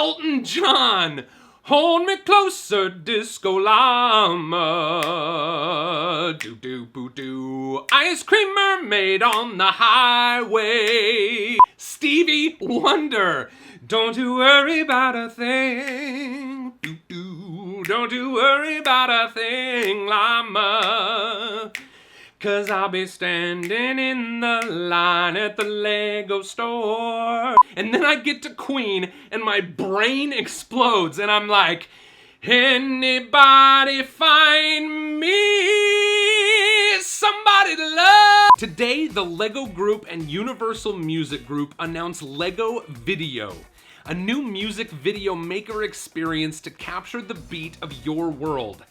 Elton John. Hold me closer, disco llama. Do-do-boo-doo. Ice cream mermaid on the highway. Stevie Wonder. Don't you worry about a thing. Do-do. Don't you worry about a thing, llama. 'Cause I'll be standing in the line at the Lego store. And then I get to Queen and my brain explodes and I'm like, anybody find me somebody to love? Today, the LEGO Group and Universal Music Group announced LEGO Vidiyo, a new music video maker experience to capture the beat of your world.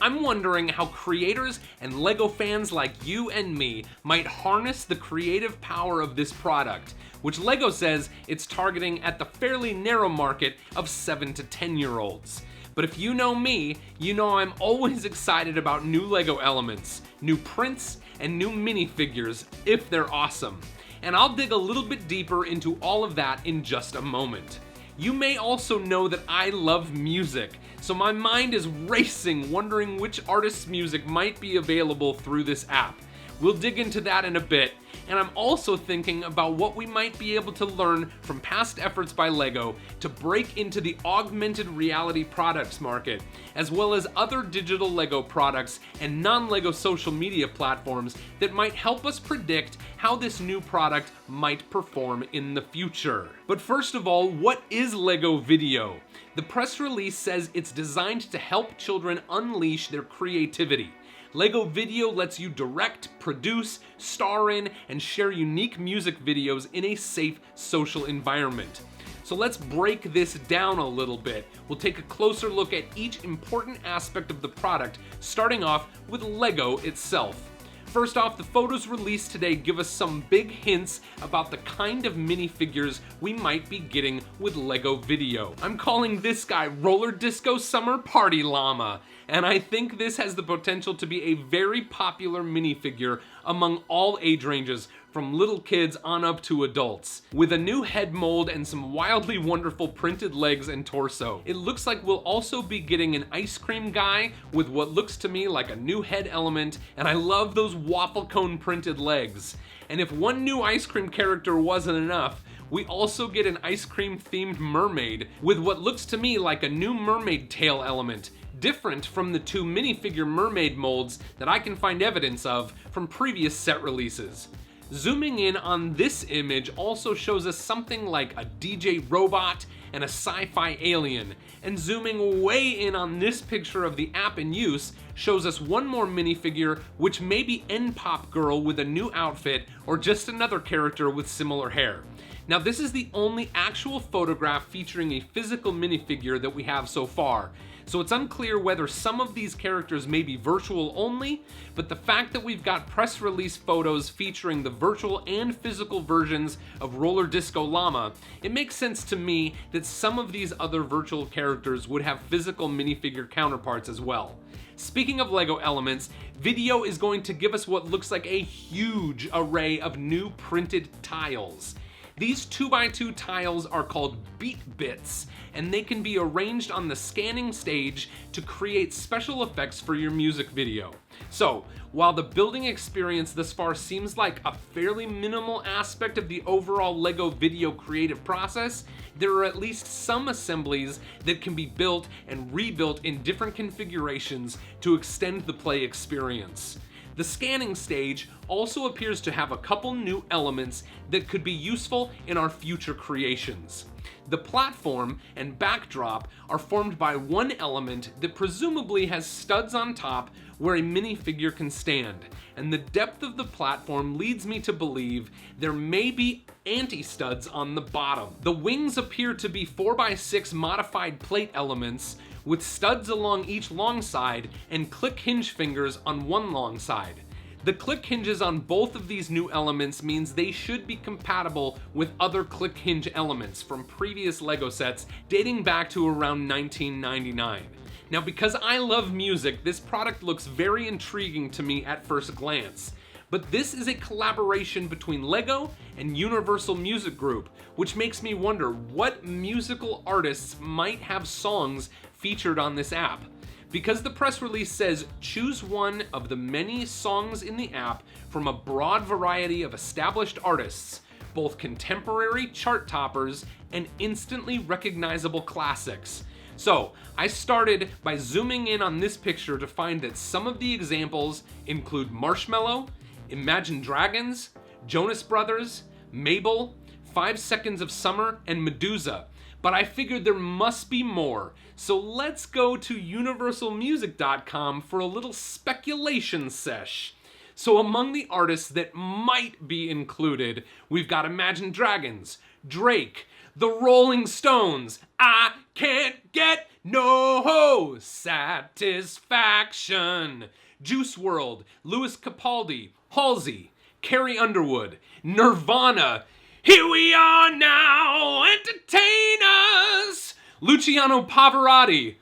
I'm wondering how creators and LEGO fans like you and me might harness the creative power of this product, which LEGO says it's targeting at the fairly narrow market of 7 to 10-year-olds. But if you know me, you know I'm always excited about new LEGO elements, new prints, and new minifigures if they're awesome. And I'll dig a little bit deeper into all of that in just a moment. You may also know that I love music, so my mind is racing wondering which artist's music might be available through this app. We'll dig into that in a bit, and I'm also thinking about what we might be able to learn from past efforts by LEGO to break into the augmented reality products market, as well as other digital LEGO products and non-LEGO social media platforms that might help us predict how this new product might perform in the future. But first of all, what is LEGO Vidiyo? The press release says it's designed to help children unleash their creativity. LEGO Vidiyo lets you direct, produce, star in, and share unique music videos in a safe social environment. So let's break this down a little bit. We'll take a closer look at each important aspect of the product, starting off with LEGO itself. First off, the photos released today give us some big hints about the kind of minifigures we might be getting with LEGO Vidiyo. I'm calling this guy Roller Disco Summer Party Llama, and I think this has the potential to be a very popular minifigure among all age ranges, from little kids on up to adults. With a new head mold and some wildly wonderful printed legs and torso. It looks like we'll also be getting an ice cream guy with what looks to me like a new head element, and I love those waffle cone printed legs. And if one new ice cream character wasn't enough, we also get an ice cream themed mermaid with what looks to me like a new mermaid tail element, different from the two minifigure mermaid molds that I can find evidence of from previous set releases. Zooming in on this image also shows us something like a DJ robot and a sci-fi alien, and zooming way in on this picture of the app in use shows us one more minifigure, which may be N-Pop Girl with a new outfit, or just another character with similar hair. Now, this is the only actual photograph featuring a physical minifigure that we have so far, so it's unclear whether some of these characters may be virtual only, but the fact that we've got press release photos featuring the virtual and physical versions of Roller Disco Llama, it makes sense to me that some of these other virtual characters would have physical minifigure counterparts as well. Speaking of LEGO elements, Vidiyo is going to give us what looks like a huge array of new printed tiles. These 2x2 tiles are called beat bits, and they can be arranged on the scanning stage to create special effects for your music video. So, while the building experience thus far seems like a fairly minimal aspect of the overall LEGO Vidiyo creative process, there are at least some assemblies that can be built and rebuilt in different configurations to extend the play experience. The scanning stage also appears to have a couple new elements that could be useful in our future creations. The platform and backdrop are formed by one element that presumably has studs on top where a minifigure can stand, and the depth of the platform leads me to believe there may be anti-studs on the bottom. The wings appear to be 4x6 modified plate elements with studs along each long side and click hinge fingers on one long side. The click hinges on both of these new elements means they should be compatible with other click hinge elements from previous LEGO sets dating back to around 1999. Now, because I love music, this product looks very intriguing to me at first glance. But this is a collaboration between LEGO and Universal Music Group, which makes me wonder what musical artists might have songs featured on this app. Because the press release says, choose one of the many songs in the app from a broad variety of established artists, both contemporary chart toppers and instantly recognizable classics. So, I started by zooming in on this picture to find that some of the examples include Marshmello, Imagine Dragons, Jonas Brothers, Mabel, 5 Seconds of Summer, and Medusa. But I figured there must be more, so let's go to universalmusic.com for a little speculation sesh. So among the artists that might be included, we've got Imagine Dragons, Drake, The Rolling Stones, I Can't Get No Satisfaction, Juice WRLD, Louis Capaldi, Halsey, Carrie Underwood, Nirvana, Here We Are Now, Entertain Us, Luciano Pavarotti,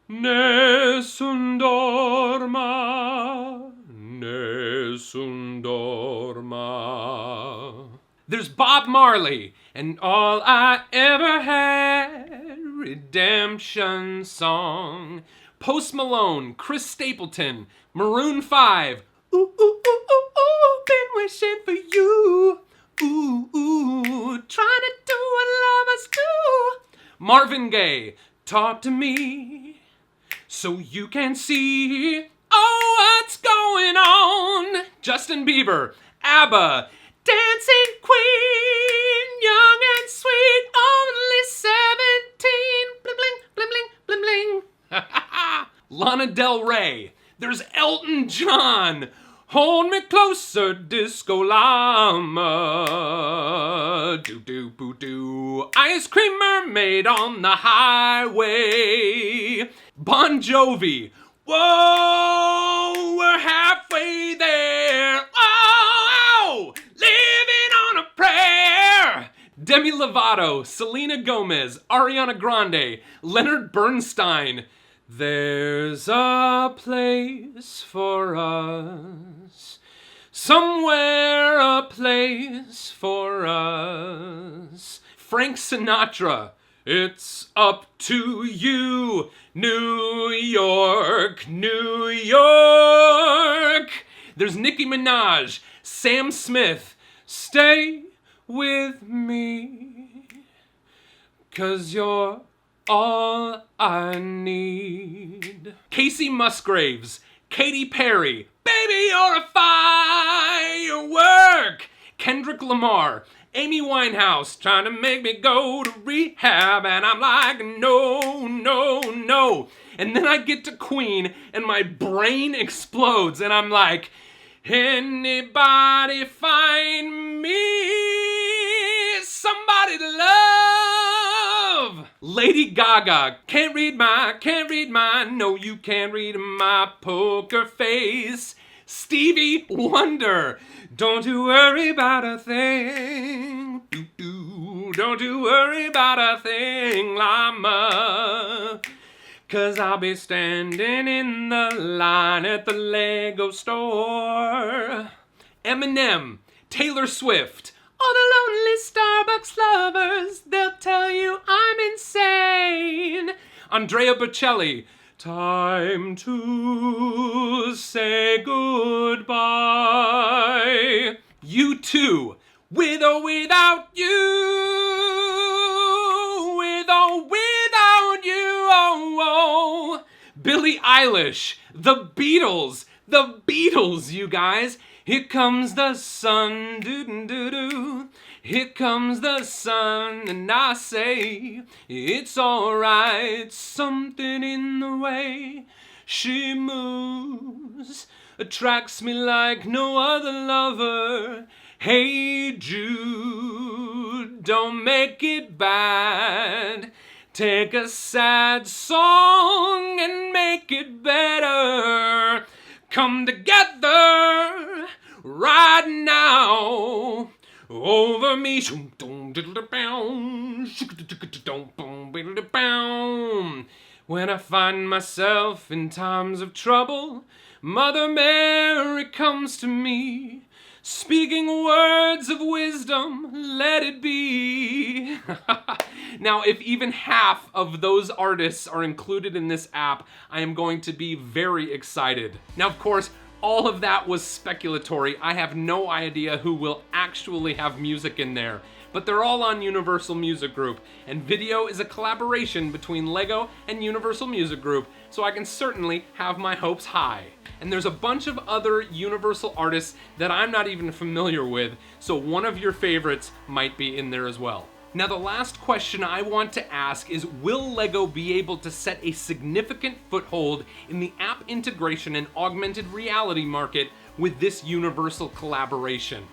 Nessun Dorma, Nessun Dorma. There's Bob Marley, and All I Ever Had, Redemption Song, Post Malone, Chris Stapleton, Maroon 5, ooh, ooh, ooh, ooh, ooh, been wishing for you, ooh, ooh, trying to do what lovers do. Marvin Gaye, Talk to Me, so you can see, oh, what's going on. Justin Bieber, ABBA, Dancing Queen, young and sweet, only 17, bling, bling, bling, bling, bling, bling. Lana Del Rey, there's Elton John, Hold Me Closer, Disco Llama, do-do-boo-doo, Ice Cream Mermaid on the Highway, Bon Jovi, whoa, we're halfway there, oh, living on a prayer. Demi Lovato, Selena Gomez, Ariana Grande, Leonard Bernstein. There's a place for us, somewhere a place for us. Frank Sinatra, It's Up to You, New York, New York. There's Nicki Minaj, Sam Smith, Stay With Me, 'cause you're all I need. Casey Musgraves, Katy Perry, Baby You're a Firework. Kendrick Lamar, Amy Winehouse, trying to make me go to rehab, and I'm like, no, no, no. And then I get to Queen, and my brain explodes, and I'm like, anybody find me somebody to love? Lady Gaga, can't read my, no you can't read my poker face. Stevie Wonder, don't you worry about a thing, don't you worry about a thing, llama. 'Cause I'll be standing in the line at the Lego store. Eminem, Taylor Swift, all the lonely Starbucks lovers, they'll tell you I'm insane. Andrea Bocelli, time to say goodbye. U2, with or without you, with or without you, oh, oh. Billie Eilish, the Beatles, you guys. Here comes the sun, doo-doo-doo-doo. Here comes the sun, and I say, it's alright. Something in the way she moves attracts me like no other lover. Hey Jude, don't make it bad. Take a sad song and make it better. Come together right now over me. When I find myself in times of trouble, Mother Mary comes to me. Speaking words of wisdom, let it be. Now, if even half of those artists are included in this app, I am going to be very excited. Now, of course, all of that was speculatory. I have no idea who will actually have music in there, but they're all on Universal Music Group, and Vidiyo is a collaboration between LEGO and Universal Music Group, so I can certainly have my hopes high. And there's a bunch of other Universal artists that I'm not even familiar with, so one of your favorites might be in there as well. Now, the last question I want to ask is, will LEGO be able to set a significant foothold in the app integration and augmented reality market with this Universal collaboration?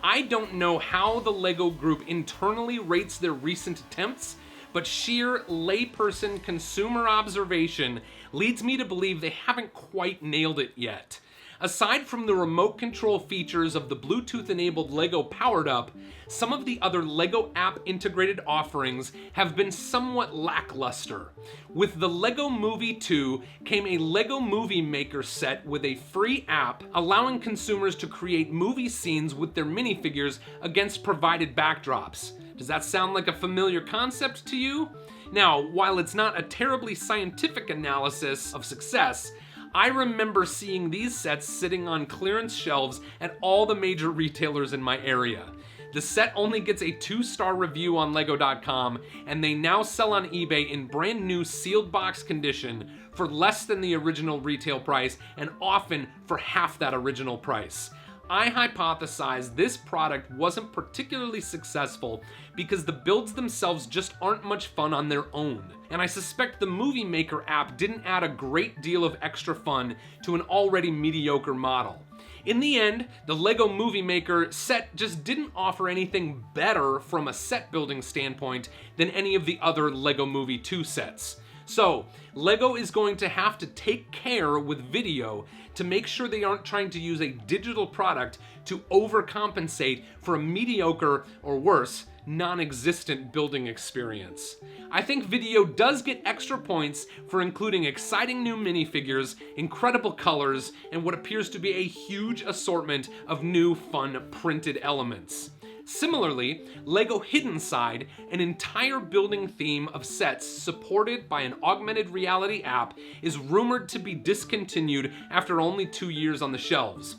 I don't know how the LEGO Group internally rates their recent attempts, but sheer layperson consumer observation leads me to believe they haven't quite nailed it yet. Aside from the remote control features of the Bluetooth-enabled LEGO Powered Up, some of the other LEGO app integrated offerings have been somewhat lackluster. With the LEGO Movie 2 came a LEGO Movie Maker set with a free app allowing consumers to create movie scenes with their minifigures against provided backdrops. Does that sound like a familiar concept to you? Now, while it's not a terribly scientific analysis of success, I remember seeing these sets sitting on clearance shelves at all the major retailers in my area. The set only gets a 2-star review on LEGO.com, and they now sell on eBay in brand new sealed box condition for less than the original retail price, and often for half that original price. I hypothesize this product wasn't particularly successful because the builds themselves just aren't much fun on their own. And I suspect the Movie Maker app didn't add a great deal of extra fun to an already mediocre model. In the end, the LEGO Movie Maker set just didn't offer anything better from a set building standpoint than any of the other LEGO Movie 2 sets. So, LEGO is going to have to take care with Vidiyo to make sure they aren't trying to use a digital product to overcompensate for a mediocre, or worse, non-existent building experience. I think Vidiyo does get extra points for including exciting new minifigures, incredible colors, and what appears to be a huge assortment of new fun printed elements. Similarly, LEGO Hidden Side, an entire building theme of sets supported by an augmented reality app, is rumored to be discontinued after only 2 years on the shelves.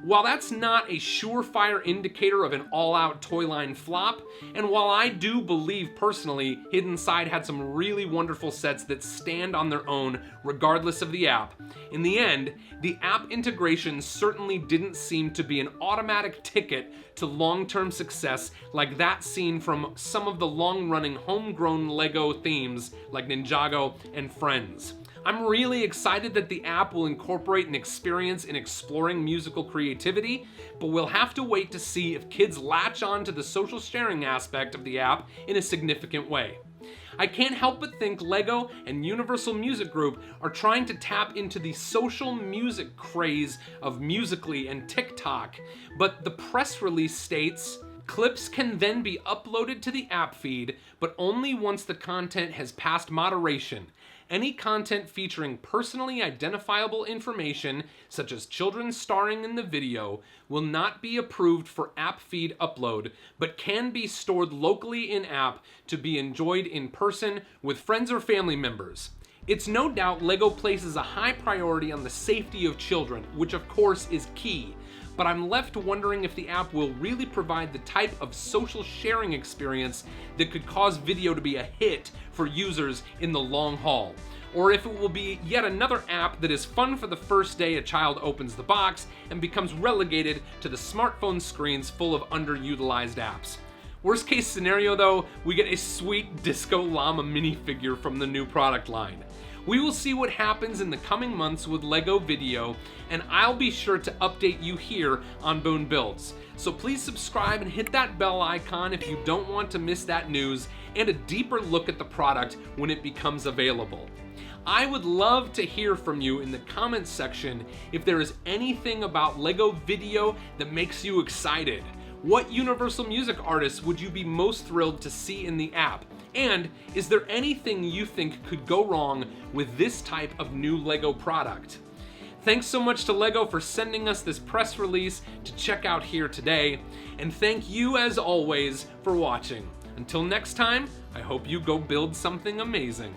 While that's not a surefire indicator of an all-out toy line flop, and while I do believe personally Hidden Side had some really wonderful sets that stand on their own regardless of the app, in the end, the app integration certainly didn't seem to be an automatic ticket to long-term success like that seen from some of the long-running homegrown LEGO themes like Ninjago and Friends. I'm really excited that the app will incorporate an experience in exploring musical creativity, but we'll have to wait to see if kids latch on to the social sharing aspect of the app in a significant way. I can't help but think LEGO and Universal Music Group are trying to tap into the social music craze of Musical.ly and TikTok, but the press release states, "Clips can then be uploaded to the app feed, but only once the content has passed moderation. Any content featuring personally identifiable information, such as children starring in the video, will not be approved for app feed upload, but can be stored locally in-app to be enjoyed in person with friends or family members." It's no doubt LEGO places a high priority on the safety of children, which of course is key, but I'm left wondering if the app will really provide the type of social sharing experience that could cause Vidiyo to be a hit for users in the long haul, or if it will be yet another app that is fun for the first day a child opens the box and becomes relegated to the smartphone screens full of underutilized apps. Worst case scenario though, we get a sweet Disco Llama minifigure from the new product line. We will see what happens in the coming months with LEGO Vidiyo, and I'll be sure to update you here on Boone Builds. So please subscribe and hit that bell icon if you don't want to miss that news and a deeper look at the product when it becomes available. I would love to hear from you in the comments section if there is anything about LEGO Vidiyo that makes you excited. What Universal Music artists would you be most thrilled to see in the app? And is there anything you think could go wrong with this type of new LEGO product? Thanks so much to LEGO for sending us this press release to check out here today, and thank you as always for watching. Until next time, I hope you go build something amazing.